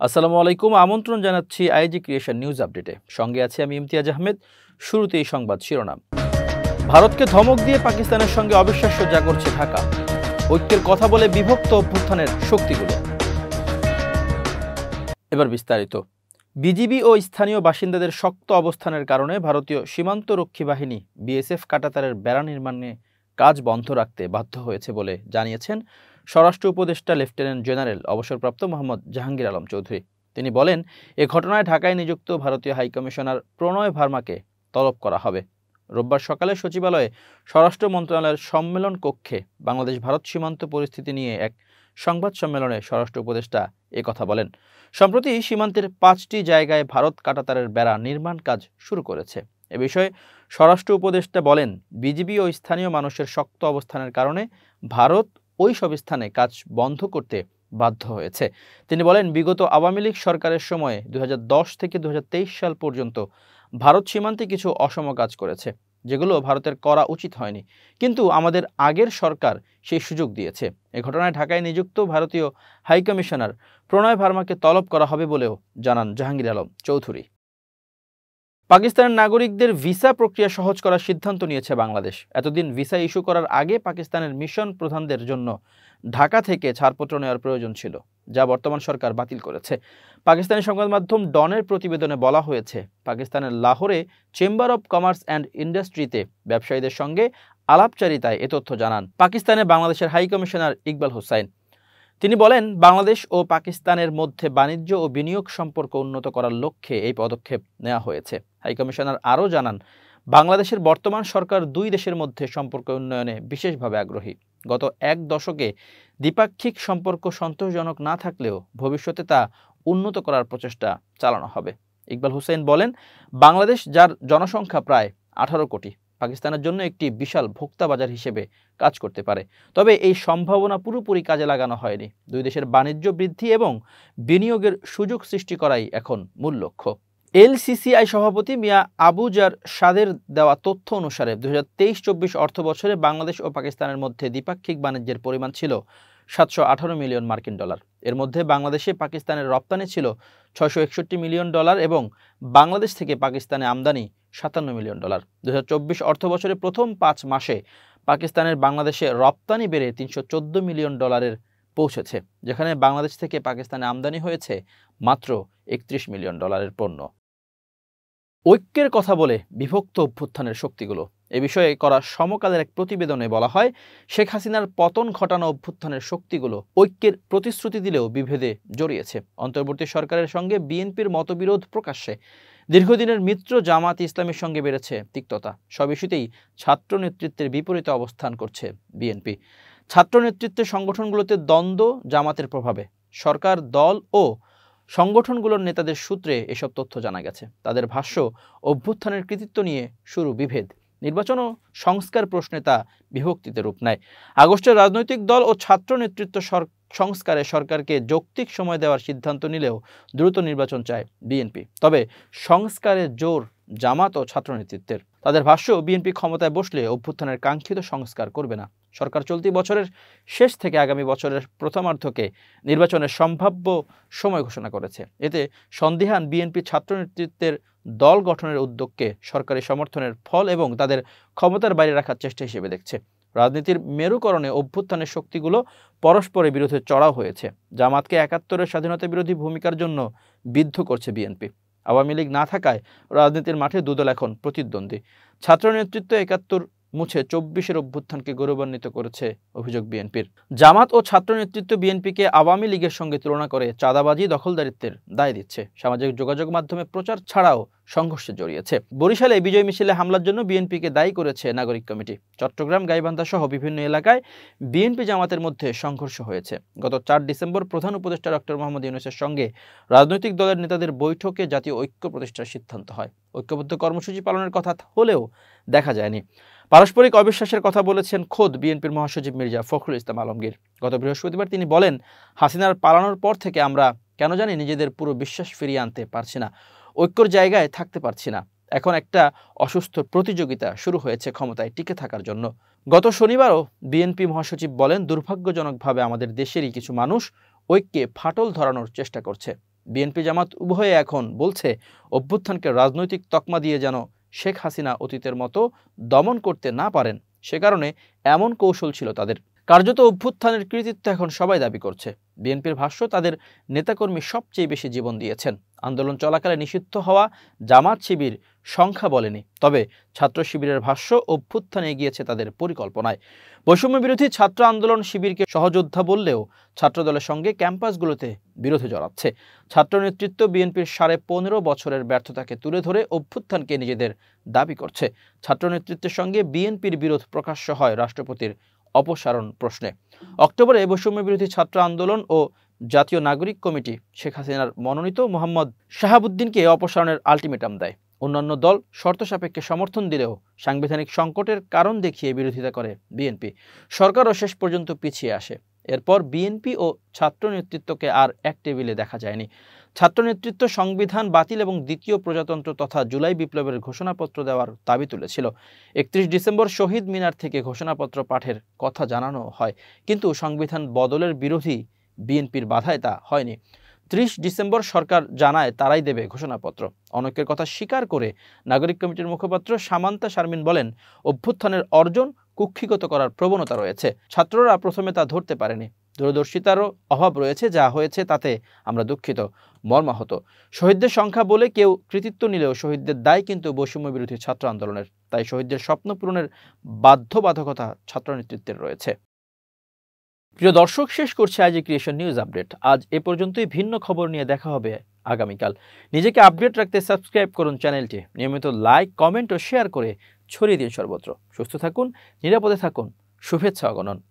আসসালামু আলাইকুম। আমন্ত্রণ জানাচ্ছি আইজি ক্রিয়েশন নিউজ আপডেটে। সঙ্গে আছে আমি ইমতিয়াজ আহমেদ। শুরুতেই সংবাদ শিরোনাম। ভারতকে ধমক দিয়ে পাকিস্তানের সঙ্গে অবিশ্বাস্য যা করছে ঢাকা। ঐক্যের কথা বলে বিভক্ত অভ্যুত্থানের শক্তিগুলো। এবার বিস্তারিত। বিজিবি ও স্থানীয় বাসিন্দাদের শক্ত অবস্থানের কারণে ভারতীয় সীমান্তরক্ষী বাহিনী বিএসএফ কাঁটাতারের বেড়া নির্মাণে কাজ বন্ধ রাখতে বাধ্য হয়েছে বলে জানিয়েছেন স্বরাষ্ট্র উপদেষ্টা লেফটেন্যান্ট জেনারেল অবসরপ্রাপ্ত মোহাম্মদ জাহাঙ্গীর আলম চৌধুরী। তিনি বলেন, এ ঘটনায় ঢাকায় নিযুক্ত ভারতীয় হাইকমিশনার প্রণয় ভার্মাকে তলব করা হবে। রোববার সকালে সচিবালয়ে স্বরাষ্ট্র মন্ত্রণালয়ের সম্মেলন কক্ষে বাংলাদেশ ভারত সীমান্ত পরিস্থিতি নিয়ে এক সংবাদ সম্মেলনে স্বরাষ্ট্র উপদেষ্টা একথা বলেন। সম্প্রতি সীমান্তের 5টি জায়গায় ভারত কাঁটাতারের বেড়া নির্মাণ কাজ শুরু করেছে। এ বিষয়ে স্বরাষ্ট্র উপদেষ্টা বলেন, বিজিবি ও স্থানীয় মানুষের শক্ত অবস্থানের কারণে ভারত ওই সব স্থানে কাজ বন্ধ করতে বাধ্য হয়েছে। তিনি বলেন, বিগত আওয়ামী লীগ সরকারের সময়ে 2010 থেকে 2023 সাল পর্যন্ত ভারত সীমান্তে কিছু অসম কাজ করেছে, যেগুলো ভারতের করা উচিত হয়নি, কিন্তু আমাদের আগের সরকার সেই সুযোগ দিয়েছে। এ ঘটনায় ঢাকায় নিযুক্ত ভারতীয় হাইকমিশনার প্রণয় ভার্মাকে তলব করা হবে বলেও জানান জাহাঙ্গীর আলম চৌধুরী। পাকিস্তানের নাগরিকদের ভিসা প্রক্রিয়া সহজ করার সিদ্ধান্ত নিয়েছে বাংলাদেশ। এতদিন ভিসা ইস্যু করার আগে পাকিস্তানের মিশন প্রধানদের জন্য ঢাকা থেকে ছাড়পত্র নেওয়ার প্রয়োজন ছিল, যা বর্তমান সরকার বাতিল করেছে। পাকিস্তানি সংবাদ মাধ্যম ডনের প্রতিবেদনে বলা হয়েছে, পাকিস্তানের লাহোরে চেম্বার অব কমার্স অ্যান্ড ইন্ডাস্ট্রিতে ব্যবসায়ীদের সঙ্গে আলাপচারিতায় এ তথ্য জানান পাকিস্তানে বাংলাদেশের হাইকমিশনার ইকবাল হোসাইন। তিনি বলেন, বাংলাদেশ ও পাকিস্তানের মধ্যে বাণিজ্য ও বিনিয়োগ সম্পর্ক উন্নত করার লক্ষ্যে এই পদক্ষেপ নেওয়া হয়েছে। হাইকমিশনার আরও জানান, বাংলাদেশের বর্তমান সরকার দুই দেশের মধ্যে সম্পর্ক উন্নয়নে বিশেষভাবে আগ্রহী। গত এক দশকে দ্বিপাক্ষিক সম্পর্ক সন্তোষজনক না থাকলেও ভবিষ্যতে তা উন্নত করার প্রচেষ্টা চালানো হবে। ইকবাল হোসেন বলেন, বাংলাদেশ, যার জনসংখ্যা প্রায় 18 কোটি, পাকিস্তানের জন্য একটি বিশাল ভোক্তা বাজার হিসেবে কাজ করতে পারে। তবে এই সম্ভাবনা পুরোপুরি কাজে লাগানো হয়নি। দুই দেশের বাণিজ্য বৃদ্ধি এবং বিনিয়োগের সুযোগ সৃষ্টি করাই এখন মূল লক্ষ্য। এলসিসিআই সভাপতি মিয়া আবু জার সাদের দেওয়া তথ্য অনুসারে 2023-24 অর্থ বছরে বাংলাদেশ ও পাকিস্তানের মধ্যে দ্বিপাক্ষিক বাণিজ্যের পরিমাণ ছিল 718 মিলিয়ন মার্কিন ডলার। এর মধ্যে বাংলাদেশে পাকিস্তানের রপ্তানি ছিল 661 মিলিয়ন ডলার এবং বাংলাদেশ থেকে পাকিস্তানে আমদানি 57 মিলিয়ন ডলার। 2024 অর্থ বছরে প্রথম 5 মাসে পাকিস্তানের বাংলাদেশে রপ্তানি বেড়ে 314 মিলিয়ন ডলারের পৌঁছেছে, যেখানে বাংলাদেশ থেকে পাকিস্তানে আমদানি হয়েছে মাত্র 31 মিলিয়ন ডলারের পণ্য। ঐক্যের কথা বলে বিভক্ত অভ্যুত্থানের শক্তিগুলো। এ বিষয়ে করা সমকালের এক প্রতিবেদনে বলা হয়, শেখ হাসিনার পতন ঘটানো অভ্যুত্থানের শক্তিগুলো ঐক্যের প্রতিশ্রুতি দিলেও বিভেদে জড়িয়েছে। অন্তর্বর্তী সরকারের সঙ্গে বিএনপির মতবিরোধ প্রকাশ্যে, দীর্ঘদিনের মিত্র জামাত ইসলামের সঙ্গে বেড়েছে তিক্ততা। সব ইস্যুতেই ছাত্র নেতৃত্বের বিপরীতে অবস্থান করছে বিএনপি। ছাত্র নেতৃত্বের সংগঠনগুলোতে দ্বন্দ্ব জামাতের প্রভাবে। সরকার দল ও সংগঠনগুলোর নেতাদের সূত্রে এসব তথ্য জানা গেছে। তাদের ভাষ্য, অভ্যুত্থানের কৃতিত্ব নিয়ে শুরু বিভেদ। নির্বাচন ও সংস্কার প্রশ্নে তা বিভক্তিতে রূপ নেয়। আগস্টে রাজনৈতিক দল ও ছাত্র নেতৃত্ব সংস্কারে সরকারকে যৌক্তিক সময় দেওয়ার সিদ্ধান্ত নিলেও দ্রুত নির্বাচন চায় বিএনপি। তবে সংস্কারের জোর জামাত ও ছাত্র নেতৃত্বের। তাদের ভাষ্য, বিএনপি ক্ষমতায় বসলে অভ্যুত্থানের কাঙ্ক্ষিত সংস্কার করবে না। সরকার চলতি বছরের শেষ থেকে আগামী বছরের প্রথমার্ধকে নির্বাচনের সম্ভাব্য সময় ঘোষণা করেছে। এতে সন্দিহান বিএনপি ছাত্র নেতৃত্বের দল গঠনের উদ্যোগকে সরকারি সমর্থনের ফল এবং তাদের ক্ষমতার বাইরে রাখার চেষ্টা হিসেবে দেখছে। রাজনীতির মেরুকরণে অভ্যুত্থানের শক্তিগুলো পরস্পরের বিরুদ্ধে চড়াও হয়েছে। জামাতকে 71-এর স্বাধীনতা বিরোধী ভূমিকার জন্য বিদ্ধ করছে বিএনপি। আওয়ামী লীগ না থাকায় রাজনীতির মাঠে দুদল এখন প্রতিদ্বন্দ্বী। ছাত্র নেতৃত্ব 71 মুছে 24-এর অভ্যুত্থানকে গৌরবান্বিত করেছে অভিযোগ বিএনপির। জামাত ও ছাত্র নেতৃত্ব বিএনপিকে আওয়ামী লীগের সঙ্গে তুলনা করে চাঁদাবাজি, দখলদারিত্বের দায় দিচ্ছে। সামাজিক যোগাযোগ মাধ্যমে প্রচার ছাড়াও সংঘর্ষে জড়িয়েছে। বরিশালে বিজয় মিছিলে হামলার জন্য বিএনপিকে দায়ী করেছে নাগরিক কমিটি। চট্টগ্রাম, গাইবান্ধা সহ বিভিন্ন এলাকায় বিএনপি জামাতের মধ্যে সংঘর্ষ হয়েছে। গত 4 ডিসেম্বর প্রধান উপদেষ্টা ডক্টর মোহাম্মদ ইউনূসের সঙ্গে রাজনৈতিক দলের নেতাদের বৈঠকে জাতীয় ঐক্য প্রতিষ্ঠার সিদ্ধান্ত হয়। ঐক্যবদ্ধ কর্মসূচি পালনের কথা হলেও দেখা যায়নি। পারস্পরিক অবিশ্বাসের কথা বলেছেন খোদ বিএনপির মহাসচিব মির্জা ফখরুল ইসলাম আলমগীর। গত বৃহস্পতিবার তিনি বলেন, হাসিনার পালানোর পর থেকে আমরা কেন জানি নিজেদের পুরো বিশ্বাস ফিরিয়ে আনতে পারছি না, ঐক্যর জায়গায় থাকতে পারছি না। এখন একটা অসুস্থ প্রতিযোগিতা শুরু হয়েছে ক্ষমতায় টিকে থাকার জন্য। গত শনিবারও বিএনপি মহাসচিব বলেন, দুর্ভাগ্যজনকভাবে আমাদের দেশেরই কিছু মানুষ ঐক্যে ফাটল ধরানোর চেষ্টা করছে। বিএনপি জামাত উভয়ে এখন বলছে অভ্যুত্থানকে রাজনৈতিক তকমা দিয়ে যেন শেখ হাসিনা অতীতের মতো দমন করতে না পারেন, সে কারণে এমন কৌশল ছিল তাদের। কার্যত অভ্যুত্থানের কৃতিত্ব এখন সবাই দাবি করছে। বিএনপির ভাষ্য, তাদের নেতাকর্মী সবচেয়ে বেশি জীবন দিয়েছেন। আন্দোলন চলাকালে নিষিদ্ধ হওয়া জামাত শিবির সংখ্যা বলেনি, তবে ছাত্র শিবিরের ভাষ্য অভ্যুত্থানে এগিয়েছে তাদের পরিকল্পনায়। বৈষম্য বিরোধী ছাত্র আন্দোলন শিবিরকে সহযোদ্ধা বললেও ছাত্রদলের সঙ্গে ক্যাম্পাসগুলোতে বিরোধে জড়াচ্ছে। ছাত্র নেতৃত্ব বিএনপির 15.5 বছরের ব্যর্থতাকে তুলে ধরে অভ্যুত্থানকে নিজেদের দাবি করছে। ছাত্র নেতৃত্বের সঙ্গে বিএনপির বিরোধ প্রকাশ্য হয় রাষ্ট্রপতির অপসারণ প্রশ্নে। অক্টোবরে বৈষম্য বিরোধী ছাত্র আন্দোলন ও জাতীয় নাগরিক কমিটি শেখ হাসিনার মনোনীত মোহাম্মদ শাহাবুদ্দিনকে অপসারণের আলটিমেটাম দেয়। অন্যান্য দল শর্ত সাপেক্ষে সমর্থন দিলেও সাংবিধানিক সংকটের কারণ দেখিয়ে বিরোধিতা করে বিএনপি। সরকারও শেষ পর্যন্ত পিছিয়ে আসে। এরপর বিএনপি ও ছাত্র নেতৃত্বকে আর এক টেবিলে দেখা যায়নি। ছাত্র নেতৃত্ব সংবিধান বাতিল এবং দ্বিতীয় প্রজাতন্ত্র তথা জুলাই বিপ্লবের ঘোষণাপত্র দেওয়ার দাবি তুলেছিল। 31 ডিসেম্বর শহীদ মিনার থেকে ঘোষণাপত্র পাঠের কথা জানানো হয়, কিন্তু সংবিধান বদলের বিরোধী বিএনপির বাধায় তা হয়নি। 30 ডিসেম্বর সরকার জানায় তারাই দেবে ঘোষণাপত্র। অনেকের কথা স্বীকার করে নাগরিক কমিটির মুখপাত্র সামান্তা শারমিন বলেন, অভ্যুত্থানের অর্জন কুক্ষিগত করার প্রবণতা রয়েছে। ছাত্ররা প্রথমে তা ধরতে পারেনি। দূরদর্শিতারও অভাব রয়েছে। যা হয়েছে তাতে আমরা দুঃখিত, মর্মাহত। শহীদদের সংখ্যা বলে কেউ কৃতিত্ব নিলেও শহীদদের দায় কিন্তু বৈষম্য বিরোধী ছাত্র আন্দোলনের। তাই শহীদদের স্বপ্ন পূরণের বাধ্যবাধকতা ছাত্র নেতৃত্বের রয়েছে। প্রিয় দর্শক, শেষ করছে আইজি ক্রিয়েশন নিউজ আপডেট। আজ এ পর্যন্তই। ভিন্ন খবর নিয়ে দেখা হবে আগামীকাল। নিজেকে আপডেট রাখতে সাবস্ক্রাইব করুন চ্যানেলটি। নিয়মিত লাইক, কমেন্ট ও শেয়ার করে ছড়িয়ে দিন সর্বত্র। সুস্থ থাকুন, নিরাপদে থাকুন। শুভেচ্ছা অগণন।